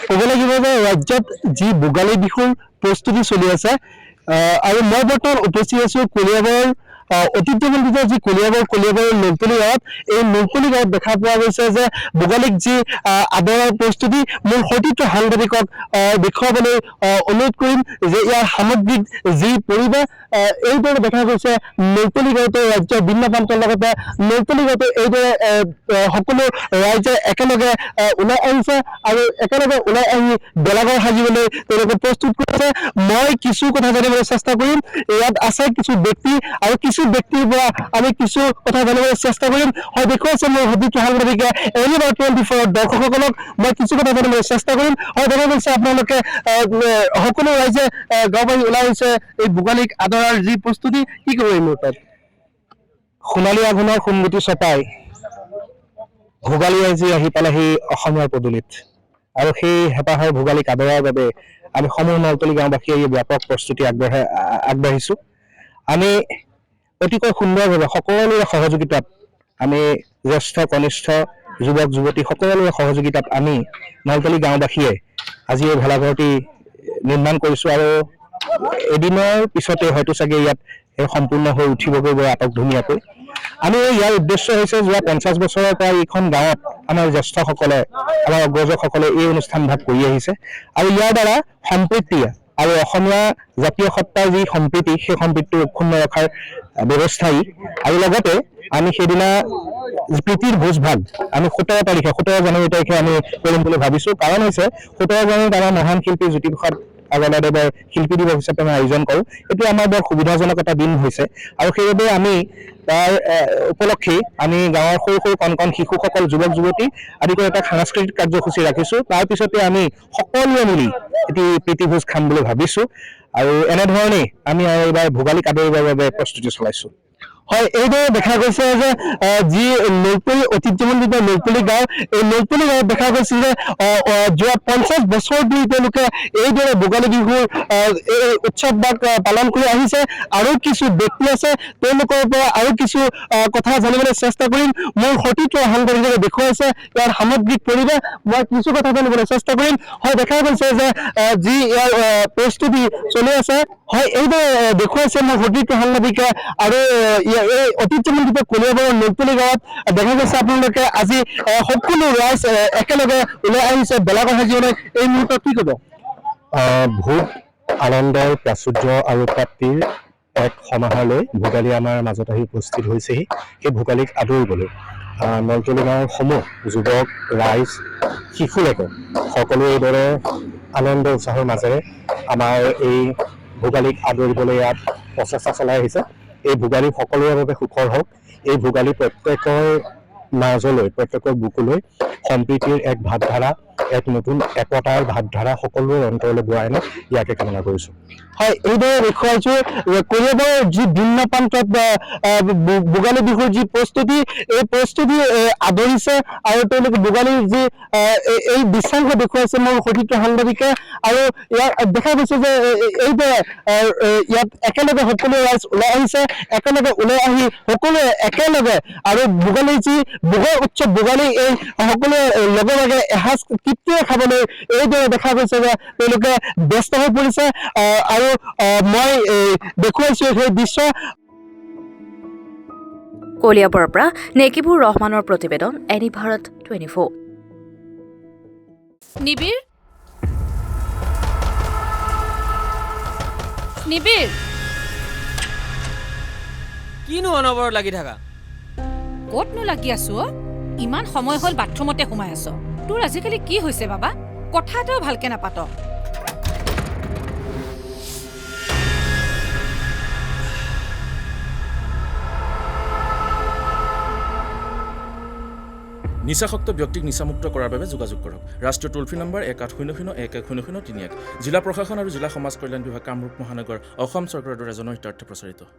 ক'ব লাগিব যে ৰাজ্যত যি ভোগালী বিহুৰ প্ৰস্তুতি চলি আছে আৰু মই বৰ্তমান উপস্থিত আছো কলিয়াবৰৰ ঐতিহ্যমণ্ডিত যি কলিয়াবৰৰ নলতলী গাঁৱত। এই নলতলী গাঁৱত দেখা পোৱা গৈছে যে ভোগালীক যি আদৰৰ প্ৰস্তুতি। মোৰ সতীৰ্থ সাংবাদিকক দেখুৱাবলৈ অনুৰোধ কৰিম যে ইয়াৰ সামগ্ৰিক যি পৰিৱেশ এইদৰে দেখা গৈছে নলতলী গাঁৱতে ৰাজ্যৰ ভিন্ন প্ৰান্তৰ লগতে নলতলী গাঁৱতে এইদৰে সকলো ৰাইজে একেলগে ওলাই আহিছে আৰু একেলগে ওলাই আহি বেলাঘৰ সাজিবলৈ তেওঁলোকে প্ৰস্তুত কৰিছে। মই কিছু কথা জানিবলৈ চেষ্টা কৰিম। ইয়াত আছে কিছু ব্যক্তি আৰু কিছু ব্যক্তিৰ পৰা আমি কিছু কথা জানিবলৈ চেষ্টা কৰিম। হয়, দেখুৱাইছে মোৰ সতীৰ্থ সাংবাদিকে এনিবাৰ 24 দৰ্শকসকলক মই কিছু কথা জানিবলৈ চেষ্টা কৰিম। হয়, দেখা গৈছে আপোনালোকে সকলো ৰাইজে গাঁও বাৰী ওলাই আহিছে এই ভোগালীক আদৰাৰ যি প্ৰস্তুতি। কি কৰিব এই মুহূৰ্তত সোণালী আঘোণৰ সোণগুটি চপাই ভোগালী আজি আহি পালেহি অসমীয়াৰ পদূলিত আৰু সেই হেঁপাহৰ ভোগালীক আদৰাৰ বাবে আমি সমূহ নলতলী গাঁওবাসীয়ে ব্যাপক প্ৰস্তুতি আগবাঢ়িছো। আমি অতিকৈ সুন্দৰভাৱে সকলোৰে সহযোগিতাত আমি জ্যেষ্ঠ কনিষ্ঠ যুৱক যুৱতী সকলোৰে সহযোগিতাত আমি নলতলী গাঁওবাসীয়ে আজি এই ভেলাঘৰটি নিৰ্মাণ কৰিছো আৰু এদিনৰ পিছতে হয়তো চাগে ইয়াত সম্পূৰ্ণ হৈ উঠিবগৈ বৰ আটক ধুনীয়াকৈ। আমি ইয়াৰ উদ্দেশ্য হৈছে যোৱা 50 বছৰৰ পৰা এইখন গাঁৱত আমাৰ জ্যেষ্ঠসকলে আমাৰ অগ্ৰজসকলে এই অনুষ্ঠান ভাগ কৰি আহিছে আৰু ইয়াৰ দ্বাৰা সম্প্ৰীতি আৰু অসমীয়া জাতীয় সত্তাৰ যি সম্প্ৰীতি সেই সম্প্ৰীতিটো অক্ষুণ্ণ ৰখাৰ ব্যৱস্থাই আৰু লগতে আমি সেইদিনা প্ৰীতিৰ ভোজ ভাগ আমি 17 জানুৱাৰী তাৰিখে আমি কৰিম বুলি ভাবিছো। কাৰণ হৈছে 17 জানুৱাৰীত আমাৰ মহান শিল্পী জ্যোতিপ্ৰসাদ আগৰৱালাদেৱৰ শিল্পী দিৱস হিচাপে আমি আয়োজন কৰোঁ। এইটো আমাৰ বৰ সুবিধাজনক এটা দিন হৈছে আৰু সেইবাবে আমি তাৰ উপলক্ষে আমি গাঁৱৰ সৰু সৰু কণ কণ শিশুসকল যুৱক যুৱতী আদি কৰি এটা সাংস্কৃতিক কাৰ্যসূচী ৰাখিছো। তাৰপিছতে আমি সকলোৱে মিলি এটি প্ৰীতিভোজ খাম বুলি ভাবিছো আৰু এনেধৰণেই আমি এইবাৰ ভোগালীক আদৰিবৰ বাবে প্ৰস্তুতি চলাইছো। হয়, এইদৰে দেখা গৈছে যে যি নলতলী ঐতিহ্যমণ্ডিত নলতলী গাঁও, এই নলতলী গাঁৱত দেখা গৈছে যে যোৱা 50 বছৰ ধৰি তেওঁলোকে এইদৰে ভোগালী বিহুৰ উৎসৱ ভাগ পালন কৰি আহিছে। আৰু কিছু ব্যক্তি আছে, তেওঁলোকৰ পৰা আৰু কিছু কথা জানিবলৈ চেষ্টা কৰিম। মোৰ সতীৰ্থ সাংবাদিকে দেখুৱাইছে ইয়াৰ সামগ্ৰিক পৰিৱেশ, মই কিছু কথা জানিবলৈ চেষ্টা কৰিম। হয়, দেখা গৈছে যে যি ইয়াৰ প্ৰস্তুতি চলি আছে। হয়, এইদৰে দেখুৱাইছে মোৰ সতীৰ্থ সাংবাদিকে আৰু এই ঐতিহ্যমণ্ডিত কলিয়াবৰৰ নলতলী গাঁৱত দেখা গৈছে আপোনালোকে আজি সকলো ৰাইজ একেলগে ওলাই আহিছে বেলাঘৰ সাজিবলৈ। এই মুহূৰ্তত কি ক'ব? ভোগ আনন্দৰ প্ৰাচুৰ্য আৰু প্ৰাপ্তিৰ এক সমাহাৰলৈ ভোগালী আমাৰ মাজত আহি উপস্থিত হৈছেহি। সেই ভোগালীক আদৰিবলৈ নলতলী গাঁৱৰ সমূহ যুৱক ৰাইজ শিশুলৈকে সকলোৱে এইদৰে আনন্দ উৎসাহৰ মাজেৰে আমাৰ এই ভোগালীক আদৰিবলৈ ইয়াত প্ৰচেষ্টা চলাই আহিছে। এই ভোগালী সকলোৰে বাবে সুখৰ হওক। এই ভোগালী প্ৰত্যেকৰ মাজলৈ প্ৰত্যেকৰ বুকুলৈ সম্প্ৰীতিৰ এক ভাৱধাৰা, এক নতুন একতাৰ ভাৱধাৰা সকলোৰে অন্তৰলৈ বোৱাই আনে, ইয়াকে কামনা কৰিছো। হয়, এইদৰে দেখুৱাইছো কলিয়াবৰৰ যি ভিন্ন প্ৰান্তত ভোগালী বিহুৰ যি প্ৰস্তুতি, এই প্ৰস্তুতি আদৰিছে আৰু তেওঁলোকে ভোগালীৰ যি এই দৃশ্যাংশ দেখুৱাইছে মোৰ সতীৰ্থ সাংবাদিকে। আৰু ইয়াত দেখা গৈছে যে এইদৰে ইয়াত একেলগে সকলো ৰাইজ ওলাই আহিছে, একেলগে ওলাই আহি সকলোৱে একেলগে আৰু ভোগালীৰ যি ভোগৰ উৎসৱ ভোগালী এই সকলোৱে লগে লগে এসাঁজ তৃপ্তিৰে খাবলৈ এইদৰে দেখা গৈছে যে তেওঁলোকে ব্যস্ত হৈ পৰিছে আৰু মই দেখুৱাইছো সেই দৃশ্য। কলিয়াবৰৰ পৰা নেকিবুৰ ৰহমানৰ প্ৰতিবেদন, এনি ভাৰত 24। নিবিৰ নিবিৰ কিনো অনবৰত লাগি থাকা? ক'তনো লাগি আছো? ইমান সময় হ'ল বাথৰুমতে সোমাই আছ। তোৰ আজিকালি কি হৈছে বাবা? কথা এটাও ভালকে নাপাত। নিচাসক্ত ব্যক্তিক নিচামুক্ত কৰাৰ বাবে যোগাযোগ কৰক। ৰাষ্ট্ৰীয় টোল ফ্ৰী নম্বৰ 1800-1100-31। জিলা প্ৰশাসন আৰু জিলা সমাজ কল্যাণ বিভাগ, কামৰূপ মহানগৰ, অসম চৰকাৰৰ দ্বাৰা জনহিতাৰ্থে প্ৰচাৰিত।